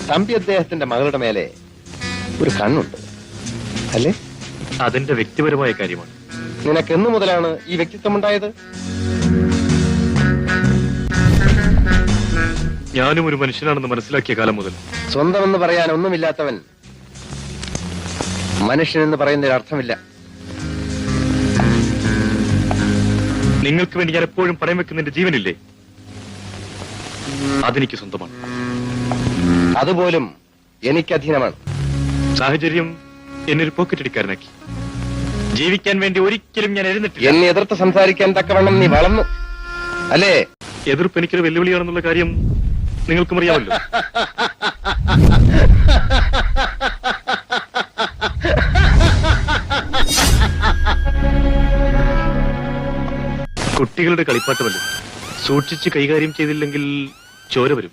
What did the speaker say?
തമ്പി അദ്ദേഹത്തിന്റെ മകളുടെ മേലെ ഒരു കണ്ണുണ്ട് അല്ലേ? അതെന്റെ വ്യക്തിപരമായ കാര്യമാണ്. നിനക്ക് എന്നു മുതലാണ് ഈ വ്യക്തിത്വം ഉണ്ടായത്? ഞാനും ഒരു മനുഷ്യനാണെന്ന് മനസ്സിലാക്കിയ കാലം മുതൽ. സ്വന്തമെന്ന് പറയാൻ ഒന്നുമില്ലാത്തവൻ മനുഷ്യനെന്ന് പറയുന്നതിൽ അർത്ഥമില്ല. നിങ്ങൾക്ക് വേണ്ടി ഞാൻ എപ്പോഴും പണയം വെക്കുന്ന എന്റെ ജീവനില്ലേ, അതെനിക്ക് സ്വന്തമാണ്. അതുപോലും എനിക്ക് അധീനമാണ്. സാഹചര്യം എന്നെ ഒരു പോക്കറ്റടിക്കാരനാക്കി. ജീവിക്കാൻ വേണ്ടി ഒരിക്കലും ഞാൻ എഴുന്നിട്ടില്ല. എന്നെ എതിർത്ത് സംസാരിക്കാൻ തക്കവണ്ണം നീ വളർന്നു അല്ലേ? എതിർപ്പ് എനിക്കൊരു വെല്ലുവിളിയാണെന്നുള്ള കാര്യം നിങ്ങൾക്കും അറിയാമല്ലോ. കുട്ടികളുടെ കളിപ്പാട്ടമല്ലോ, സൂക്ഷിച്ച് കൈകാര്യം ചെയ്തില്ലെങ്കിൽ ചോര വരും.